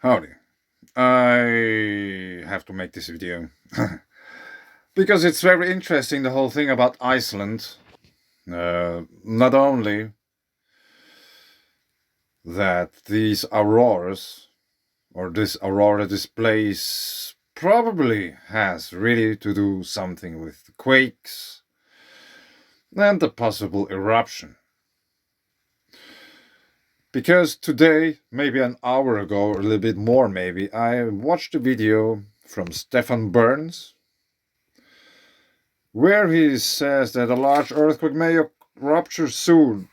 Howdy. I have to make this video because it's very interesting, the whole thing about Iceland. Not only that these auroras or this aurora displays probably has really to do something with quakes and the possible eruption. Because today, maybe an hour ago, or a little bit more maybe, I watched a video from Stefan Burns where he says that a large earthquake may rupture soon.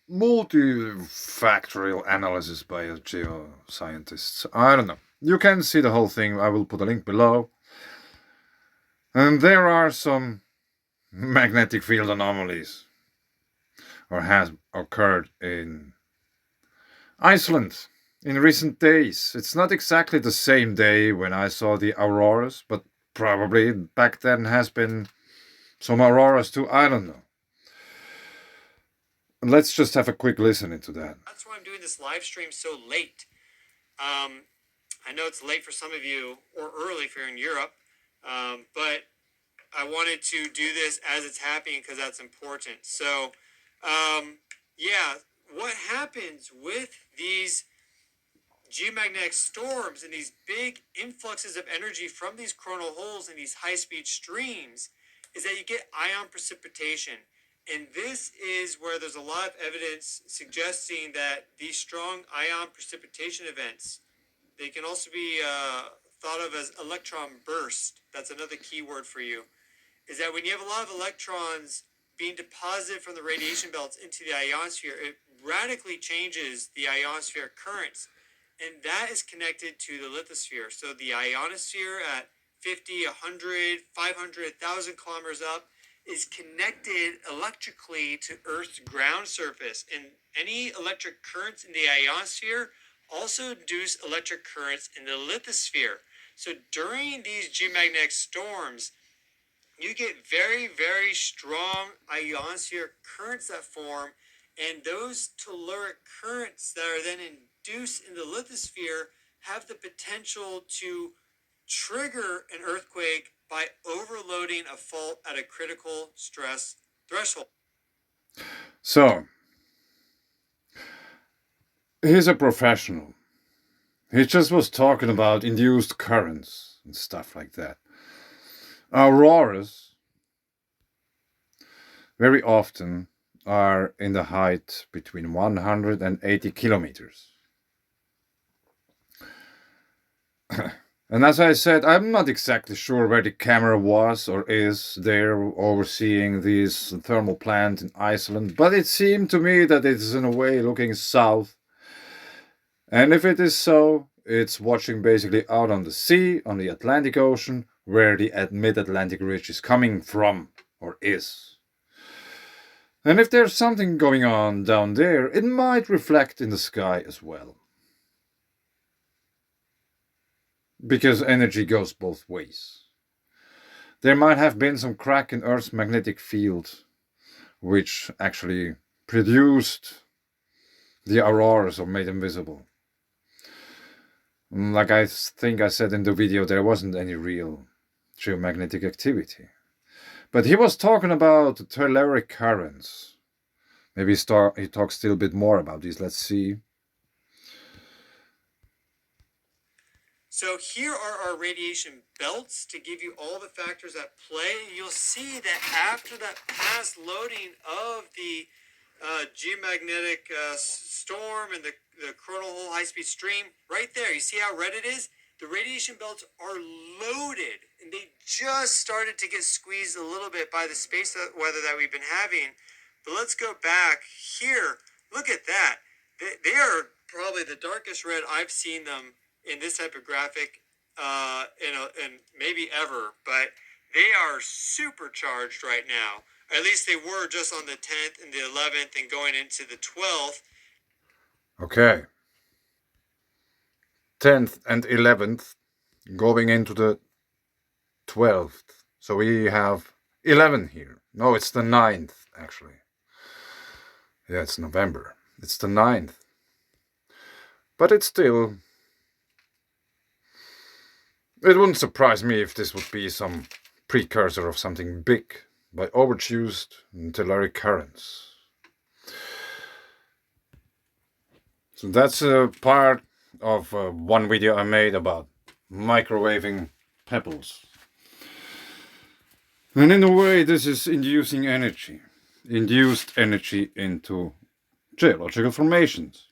Multifactorial analysis by geoscientists. I don't know. You can see the whole thing. I will put a link below. And there are some magnetic field anomalies, or has occurred in Iceland in recent days. It's not exactly the same day when I saw the auroras, but probably back then has been some auroras too. I don't know. Let's just have a quick listen into that. That's why I'm doing this live stream so late. I know it's late for some of you, or early if you're in Europe, but I wanted to do this as it's happening because that's important. So, yeah, what happens with these geomagnetic storms and these big influxes of energy from these coronal holes and these high-speed streams is that you get ion precipitation. And this is where there's a lot of evidence suggesting that these strong ion precipitation events, they can also be thought of as electron burst. That's another key word for you. Is that when you have a lot of electrons being deposited from the radiation belts into the ionosphere, it radically changes the ionospheric currents. And that is connected to the lithosphere. So the ionosphere at 50, 100, 500, 1,000 kilometers up is connected electrically to Earth's ground surface. And any electric currents in the ionosphere also induce electric currents in the lithosphere. So during these geomagnetic storms, you get very, very strong ionospheric currents that form, and those telluric currents that are then induced in the lithosphere have the potential to trigger an earthquake by overloading a fault at a critical stress threshold. So, he's a professional. He just was talking about induced currents and stuff like that. Auroras very often are in the height between 180 kilometers. And as I said, I'm not exactly sure where the camera was or is there overseeing this thermal plant in Iceland, but it seemed to me that it's in a way looking south. And if it is so, it's watching basically out on the sea, on the Atlantic Ocean, where the mid-Atlantic ridge is coming from, or is. And if there's something going on down there, it might reflect in the sky as well. Because energy goes both ways. There might have been some crack in Earth's magnetic field, which actually produced the auroras or made them visible. Like I think I said in the video, there wasn't any real geomagnetic activity. But he was talking about the telluric currents. Maybe he talks still a bit more about these. Let's see. So here are our radiation belts to give you all the factors at play. You'll see that after that past loading of the geomagnetic storm and the coronal hole high-speed stream, right there, you see how red it is? The radiation belts are loaded, and they just started to get squeezed a little bit by the space weather that we've been having. But let's go back here. Look at that. They are probably the darkest red I've seen them in this type of graphic in maybe ever, but they are supercharged right now. At least they were just on the 10th and the 11th and going into the 12th. Okay. 10th and 11th going into the 12th. So we have 11 here. No, it's the 9th actually. Yeah, it's November. It's the 9th. But it's still It wouldn't surprise me if this would be some precursor of something big by overused telluric currents. So that's a part of one video I made about microwaving pebbles. And in a way, this is induced energy into geological formations.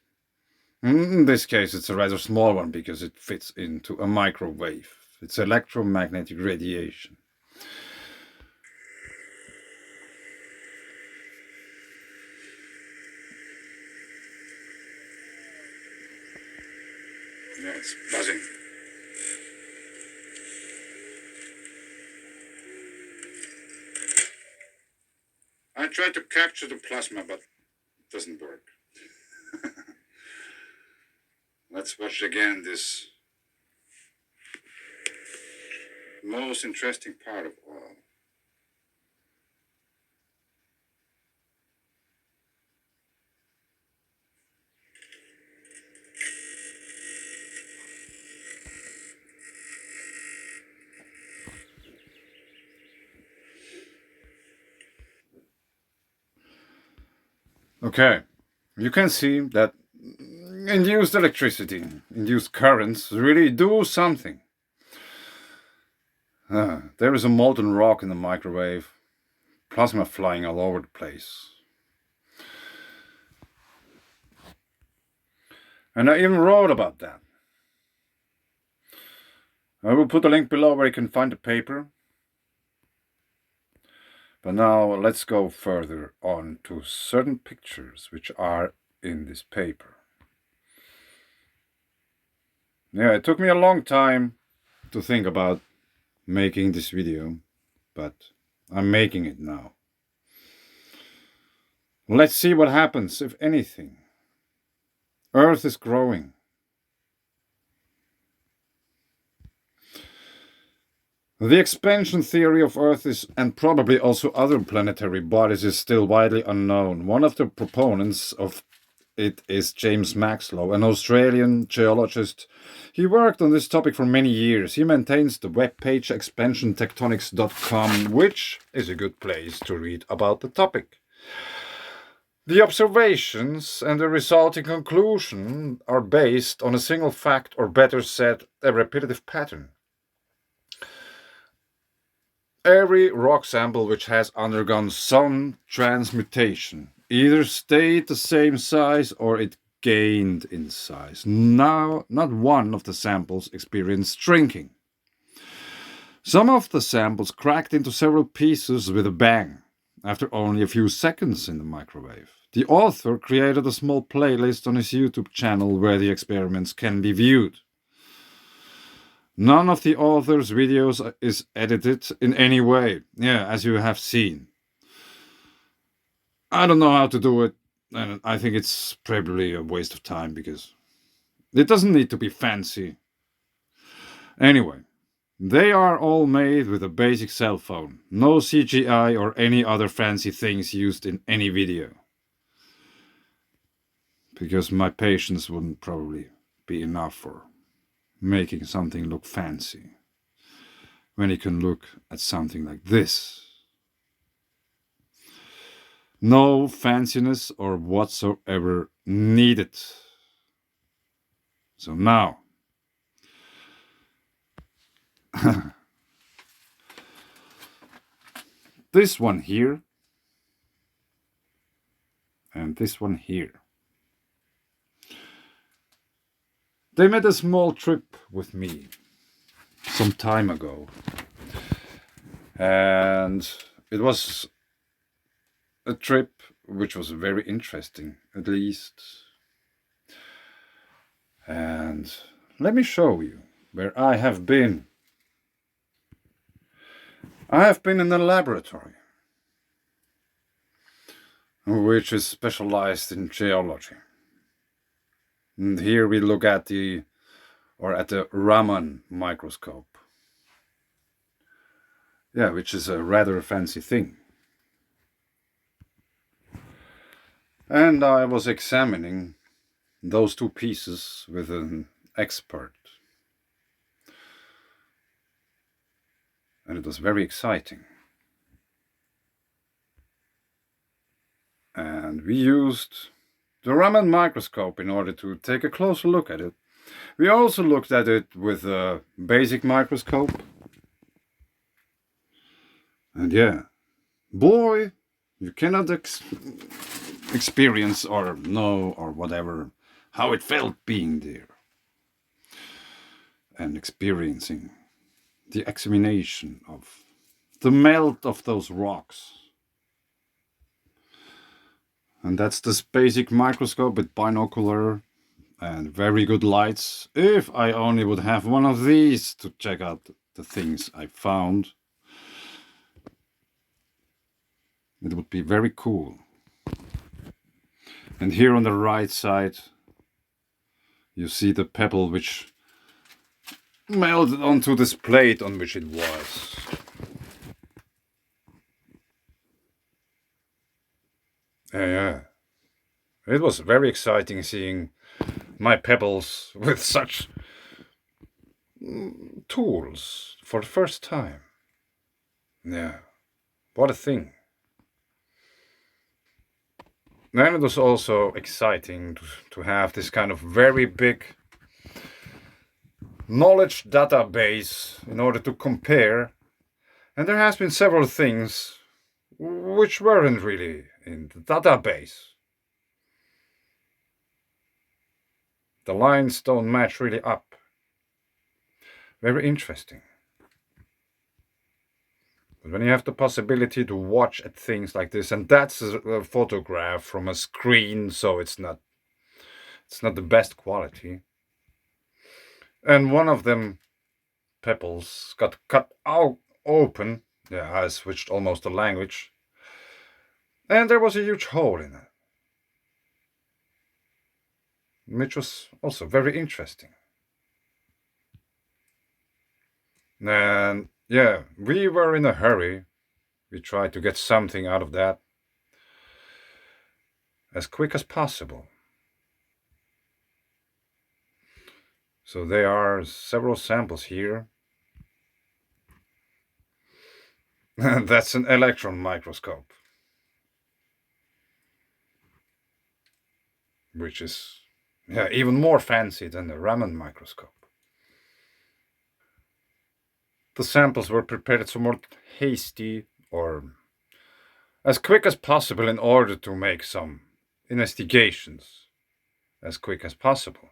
In this case, it's a rather small one because it fits into a microwave. It's electromagnetic radiation. Yeah, it's buzzing. I tried to capture the plasma, but it doesn't work. Let's watch again this most interesting part of all. Okay, you can see that induced electricity, induced currents really do something. There is a molten rock in the microwave, plasma flying all over the place. And I even wrote about that. I will put a link below where you can find the paper. But now let's go further on to certain pictures which are in this paper. Yeah, it took me a long time to think about making this video, but I'm making it now. Let's see what happens, if anything. Earth is growing. The expansion theory of Earth is, and probably also other planetary bodies, is still widely unknown. One of the proponents of it is James Maxlow, an Australian geologist. He worked on this topic for many years. He maintains the webpage expansiontectonics.com, which is a good place to read about the topic. The observations and the resulting conclusion are based on a single fact, or better said, a repetitive pattern. Every rock sample which has undergone some transmutation either stayed the same size or it gained in size. Now, not one of the samples experienced shrinking. Some of the samples cracked into several pieces with a bang after only a few seconds in the microwave. The author created a small playlist on his YouTube channel where the experiments can be viewed. None of the author's videos is edited in any way, as you have seen. I don't know how to do it, and I think it's probably a waste of time because it doesn't need to be fancy. Anyway, they are all made with a basic cell phone, no CGI or any other fancy things used in any video. Because my patience wouldn't probably be enough for making something look fancy when you can look at something like this. No fanciness or whatsoever needed. So now, this one here and this one here. They made a small trip with me some time ago, and it was a trip which was very interesting, at least. And let me show you where I have been. I have been in a laboratory which is specialized in geology. And here we look at the Raman microscope. Yeah, which is a rather fancy thing. And I was examining those two pieces with an expert. and it was very exciting. And we used the Raman microscope in order to take a closer look at it. We also looked at it with a basic microscope. And yeah, boy, you cannot experience or know or whatever how it felt being there and experiencing the examination of the melt of those rocks. And that's this basic microscope with binocular and very good lights. If I only would have one of these to check out the things I found, it would be very cool. And here on the right side, you see the pebble which melted onto this plate on which it was. Yeah, it was very exciting seeing my pebbles with such tools for the first time. Yeah, what a thing. Then it was also exciting to have this kind of very big knowledge database in order to compare. And there has been several things which weren't really in the database. The lines don't match really up. Very interesting. But when you have the possibility to watch at things like this, and that's a photograph from a screen, so it's not the best quality. And one of them pebbles got cut out open. Yeah, I switched almost the language. And there was a huge hole in it, which was also very interesting. And yeah, we were in a hurry. We tried to get something out of that as quick as possible. So there are several samples here. That's an electron microscope, which is even more fancy than the Raman microscope. The samples were prepared somewhat hasty or as quick as possible in order to make some investigations as quick as possible.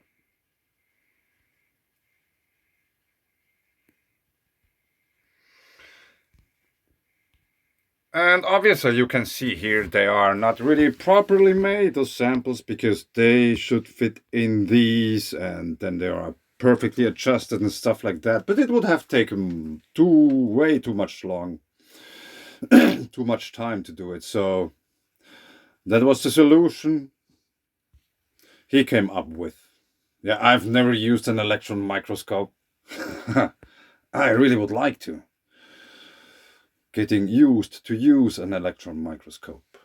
And obviously you can see here they are not really properly made, those samples, because they should fit in these and then they are perfectly adjusted and stuff like that. But it would have taken way too much too much time to do it. So that was the solution he came up with. Yeah, I've never used an electron microscope. I really would like to. Getting used to use an electron microscope.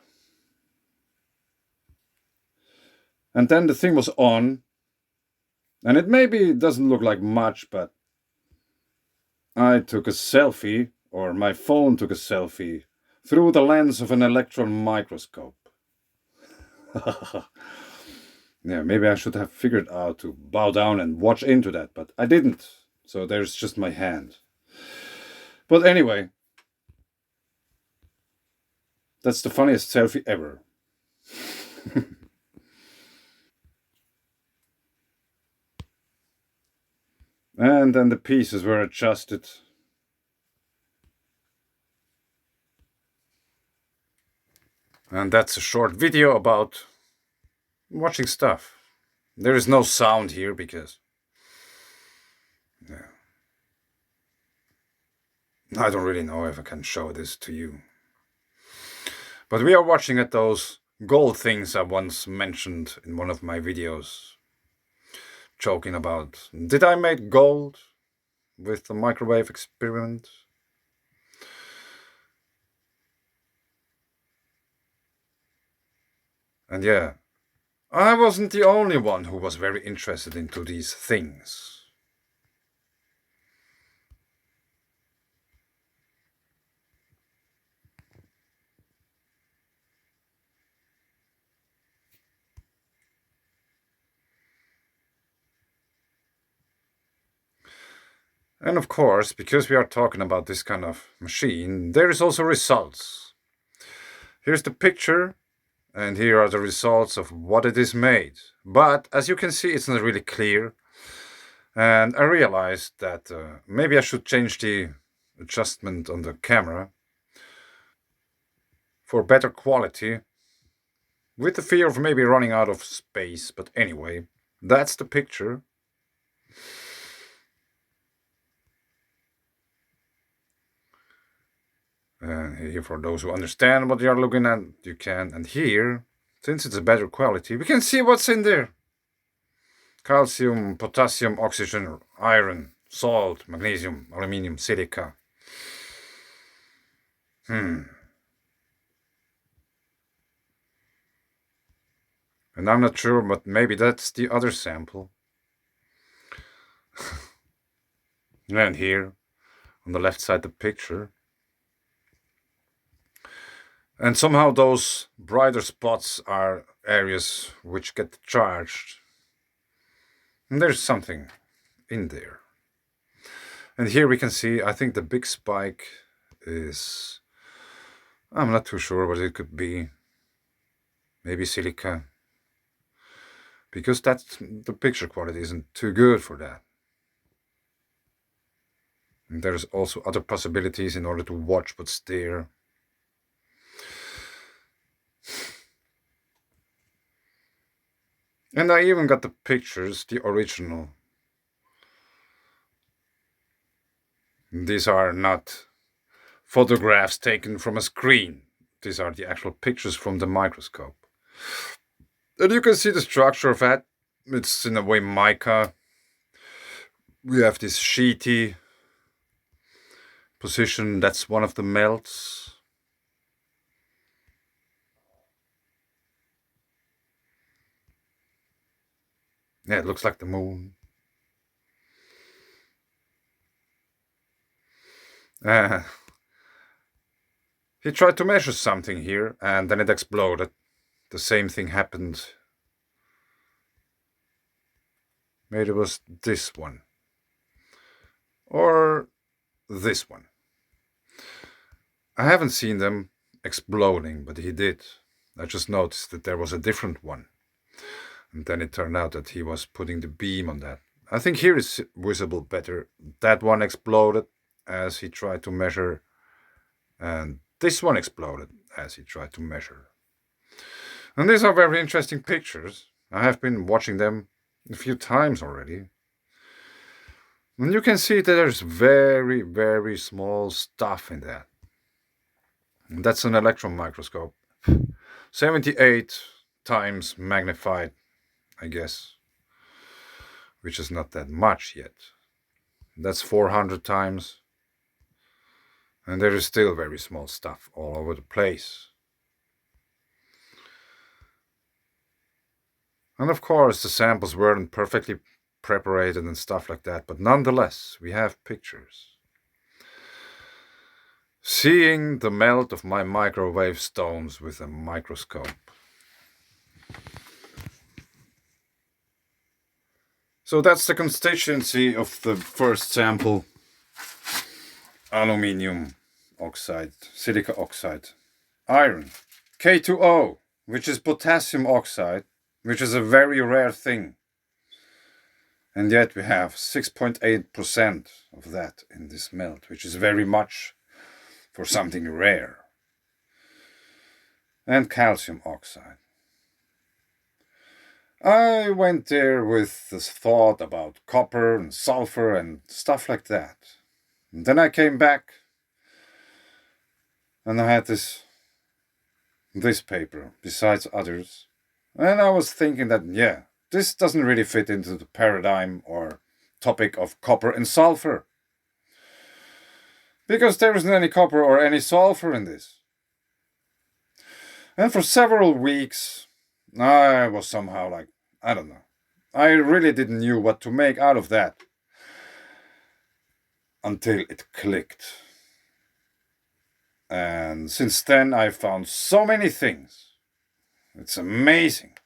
And then the thing was on. And it maybe doesn't look like much, but I took a selfie, or my phone took a selfie, through the lens of an electron microscope. Yeah, maybe I should have figured out to bow down and watch into that, but I didn't. So there's just my hand. But anyway, that's the funniest selfie ever. And then the pieces were adjusted. And that's a short video about watching stuff. There is no sound here because I don't really know if I can show this to you. But we are watching at those gold things I once mentioned in one of my videos. Joking about, did I make gold with the microwave experiment? And yeah, I wasn't the only one who was very interested into these things. And of course, because we are talking about this kind of machine, there is also results. Here's the picture, and here are the results of what it is made. But as you can see, it's not really clear. And I realized that maybe I should change the adjustment on the camera for better quality, with the fear of maybe running out of space. But anyway, that's the picture. And here, for those who understand what you are looking at, you can. And here, since it's a better quality, we can see what's in there: calcium, potassium, oxygen, iron, salt, magnesium, aluminium, silica. And I'm not sure, but maybe that's the other sample. And here, on the left side, the picture. And somehow those brighter spots are areas which get charged. And there's something in there. And here we can see, I think the big spike is, I'm not too sure what it could be. Maybe silica. Because the picture quality isn't too good for that. And there's also other possibilities in order to watch what's there. And I even got the pictures, the original. These are not photographs taken from a screen. These are the actual pictures from the microscope. And you can see the structure of that. It's in a way mica. We have this sheety position. That's one of the melts. Yeah, it looks like the moon. He tried to measure something here, and then it exploded. The same thing happened. Maybe it was this one. Or this one. I haven't seen them exploding, but he did. I just noticed that there was a different one. And then it turned out that he was putting the beam on that. I think here is visible better. That one exploded as he tried to measure, and this one exploded as he tried to measure. And these are very interesting pictures. I have been watching them a few times already. And you can see that there's very, very small stuff in that. And that's an electron microscope. 78 times magnified, I guess, which is not that much yet. That's 400 times. And there is still very small stuff all over the place. And of course, the samples weren't perfectly prepared and stuff like that, but nonetheless, we have pictures. Seeing the melt of my microwave stones with a microscope. So that's the constituency of the first sample. Aluminium oxide, silica oxide, iron, K2O, which is potassium oxide, which is a very rare thing. And yet we have 6.8% of that in this melt, which is very much for something rare. And calcium oxide. I went there with this thought about copper and sulfur and stuff like that. And then I came back and I had this paper besides others. And I was thinking that, yeah, this doesn't really fit into the paradigm or topic of copper and sulfur. Because there isn't any copper or any sulfur in this. And for several weeks, I was somehow like, I don't know. I really didn't know what to make out of that. Until it clicked. And since then, I found so many things. It's amazing.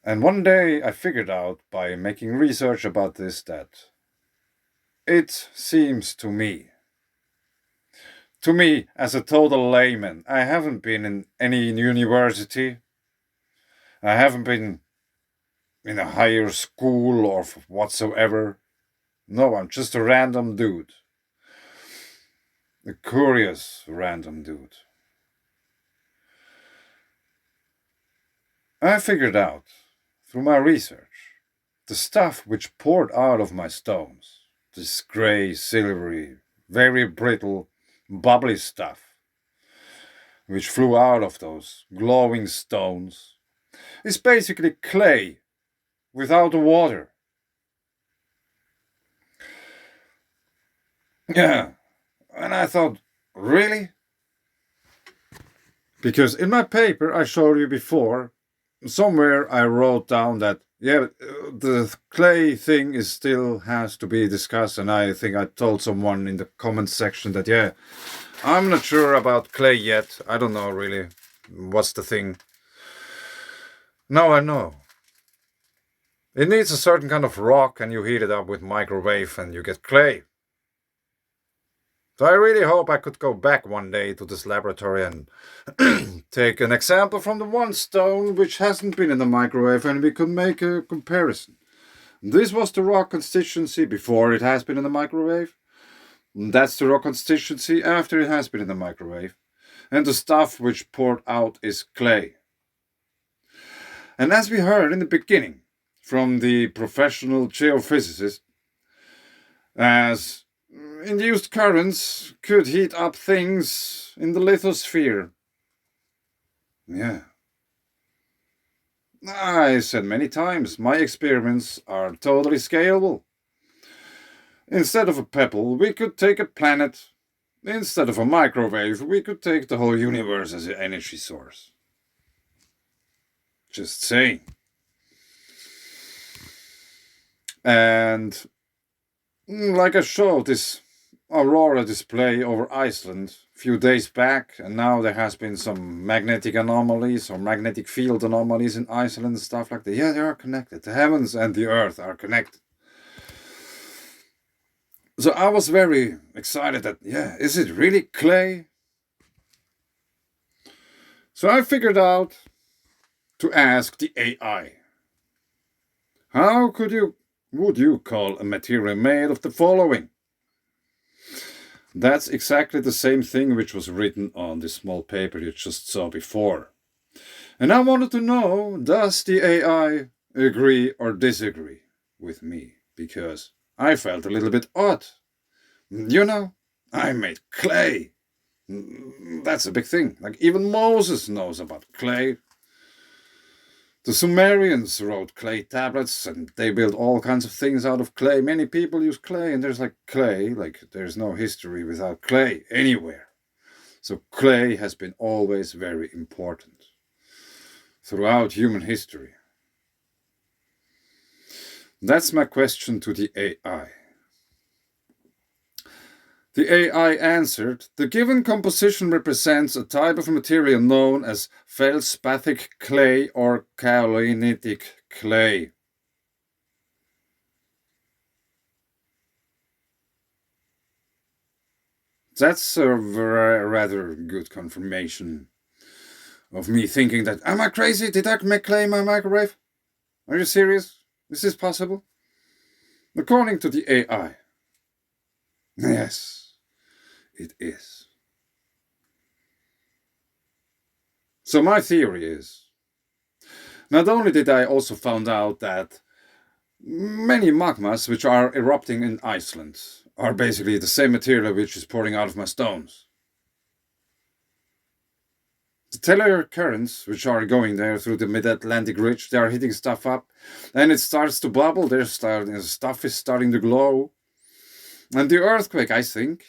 And one day I figured out by making research about this that it seems to me as a total layman, I haven't been in any university, I haven't been in a higher school or whatsoever. No, I'm just a random dude. A curious random dude. I figured out, through my research, the stuff which poured out of my stones, this grey, silvery, very brittle, bubbly stuff, which flew out of those glowing stones, is basically clay without the water. Yeah, and I thought, really? Because in my paper I showed you before, somewhere I wrote down that the clay thing is still has to be discussed, and I think I told someone in the comments section that I'm not sure about clay yet. I don't know really what's the thing. Now I know. It needs a certain kind of rock, and you heat it up with microwave, and you get clay. So I really hope I could go back one day to this laboratory and take an example from the one stone which hasn't been in the microwave, and we could make a comparison. This was the rock constituency before it has been in the microwave. That's the rock constituency after it has been in the microwave. And the stuff which poured out is clay. And as we heard in the beginning from the professional geophysicist, as induced currents could heat up things in the lithosphere. Yeah. I said many times, my experiments are totally scalable. Instead of a pebble, we could take a planet. Instead of a microwave, we could take the whole universe as an energy source. Just saying. And like I showed this aurora display over Iceland a few days back, and now there has been some magnetic anomalies or magnetic field anomalies in Iceland and stuff like that. Yeah, they are connected. The heavens and the earth are connected. So I was very excited that, is it really clay? So I figured out to ask the AI. How would you call a material made of the following? That's exactly the same thing which was written on this small paper you just saw before. And I wanted to know, does the AI agree or disagree with me? Because I felt a little bit odd. I made clay. That's a big thing. Like even Moses knows about clay. The Sumerians wrote clay tablets, and they built all kinds of things out of clay. Many people use clay, and there's clay, there's no history without clay anywhere. So clay has been always very important throughout human history. That's my question to the AI. The AI answered, the given composition represents a type of material known as feldspathic clay or kaolitic clay. That's a rather good confirmation of me thinking that, am I crazy? Did I make clay in my microwave? Are you serious? Is this possible? According to the AI, yes. It is. So my theory is, not only did I also found out that many magmas which are erupting in Iceland are basically the same material which is pouring out of my stones. The telluric currents which are going there through the mid-Atlantic ridge, they are hitting stuff up, and it starts to bubble, stuff is starting to glow. And the earthquake, I think,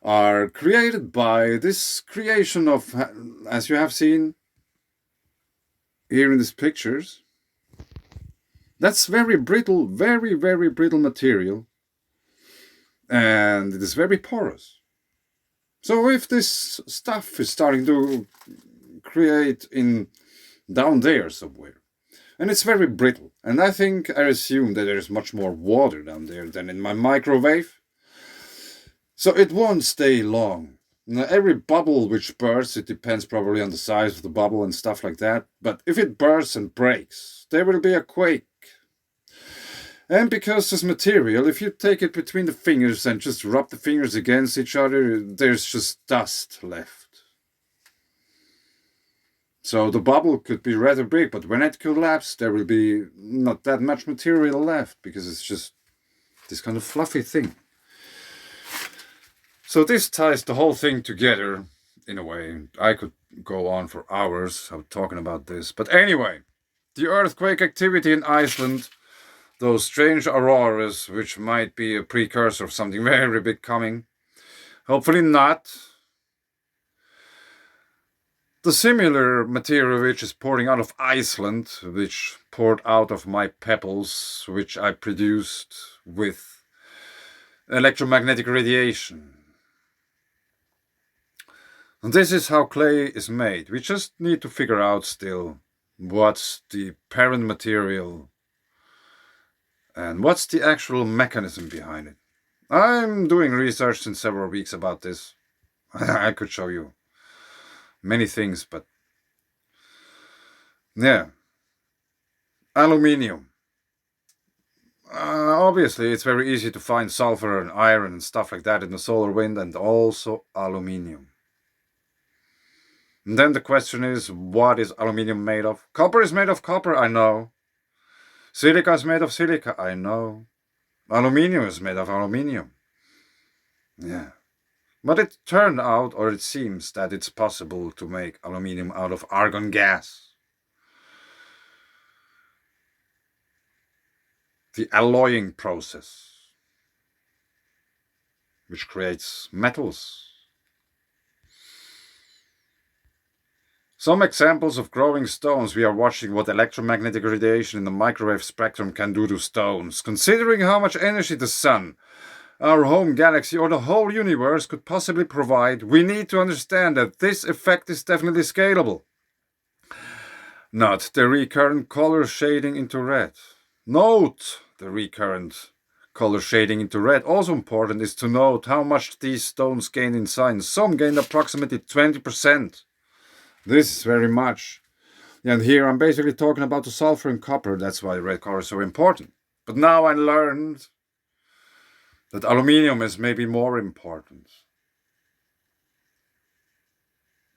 are created by this creation of, as you have seen here in these pictures, that's very brittle, very, very brittle material, and it is very porous. So if this stuff is starting to create in down there somewhere, And it's very brittle. And I assume that there's much more water down there than in my microwave. So it won't stay long. Now, every bubble which bursts, it depends probably on the size of the bubble and stuff like that. But if it bursts and breaks, there will be a quake. And because this material, if you take it between the fingers and just rub the fingers against each other, there's just dust left. So the bubble could be rather big, but when it collapses, there will be not that much material left because it's just this kind of fluffy thing. So this ties the whole thing together in a way. I could go on for hours talking about this. But anyway, the earthquake activity in Iceland, those strange auroras, which might be a precursor of something very big coming. Hopefully not. The similar material which is pouring out of Iceland, which poured out of my pebbles, which I produced with electromagnetic radiation. And this is how clay is made. We just need to figure out still what's the parent material and what's the actual mechanism behind it. I'm doing research since several weeks about this. I could show you many things, but yeah. Aluminium. Obviously, it's very easy to find sulfur and iron and stuff like that in the solar wind, and also aluminium. And then the question is, what is aluminium made of? Copper is made of copper, I know. Silica is made of silica, I know. Aluminium is made of aluminium. Yeah. But it turned out, or it seems, that it's possible to make aluminium out of argon gas. The alloying process, which creates metals. Some examples of growing stones. We are watching what electromagnetic radiation in the microwave spectrum can do to stones. Considering how much energy the sun, our home galaxy, or the whole universe could possibly provide, we need to understand that this effect is definitely scalable. Not the recurrent color shading into red. Note the recurrent color shading into red. Also important is to note how much these stones gain in size. Some gained approximately 20%. This is very much. And here I'm basically talking about the sulfur and copper. That's why red color is so important. But now I learned that aluminium is maybe more important.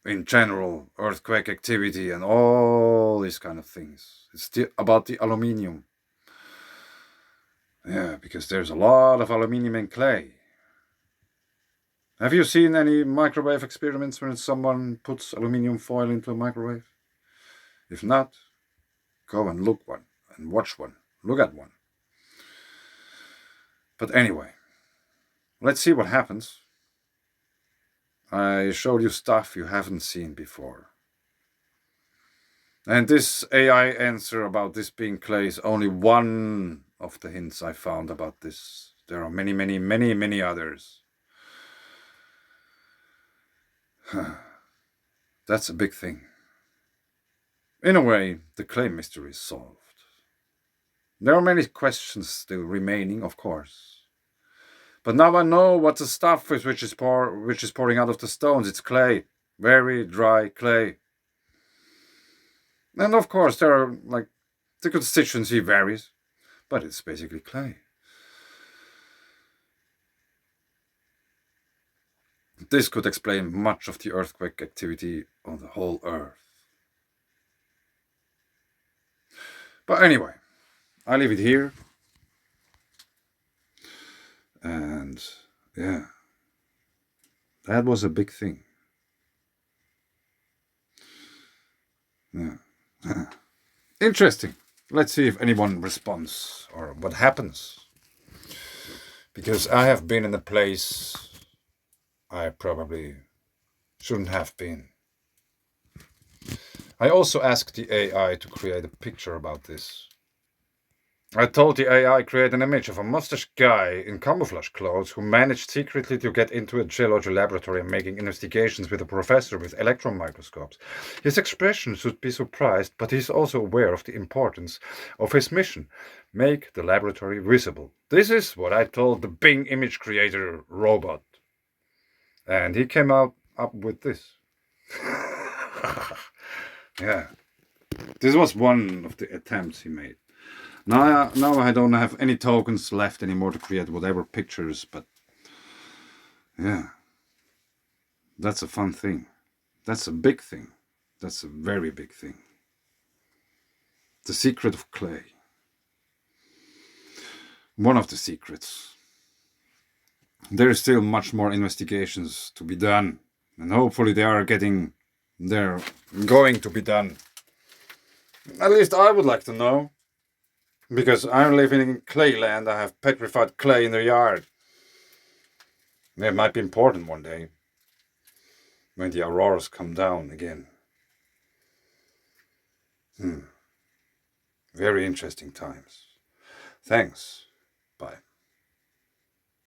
In general, earthquake activity and all these kind of things. It's about the aluminium. Yeah, because there's a lot of aluminium in clay. Have you seen any microwave experiments when someone puts aluminium foil into a microwave? If not, go and look one and watch one. Look at one. But anyway, let's see what happens. I showed you stuff you haven't seen before. And this AI answer about this being clay is only one of the hints I found about this. There are many, many, many, many others. That's a big thing. In a way, the clay mystery is solved. There are many questions still remaining, of course. But now I know what the stuff is which is pouring out of the stones. It's clay. Very dry clay. And of course, there are, the constituency varies, but it's basically clay. This could explain much of the earthquake activity on the whole Earth. But anyway, I leave it here. And yeah, that was a big thing. Yeah. Interesting. Let's see if anyone responds or what happens. Because I have been in a place I probably shouldn't have been. I also asked the AI to create a picture about this. I told the AI create an image of a mustache guy in camouflage clothes who managed secretly to get into a geology laboratory and making investigations with a professor with electron microscopes. His expression should be surprised, but he's also aware of the importance of his mission. Make the laboratory visible. This is what I told the Bing image creator robot. And he came up with this. Yeah. This was one of the attempts he made. Now I don't have any tokens left anymore to create whatever pictures, but yeah, that's a fun thing. That's a big thing. That's a very big thing. The secret of clay. One of the secrets. There is still much more investigations to be done, and hopefully they're going to be done. At least I would like to know. Because I'm living in clay land, I have petrified clay in the yard. It might be important one day when the auroras come down again. Very interesting times. Thanks. Bye.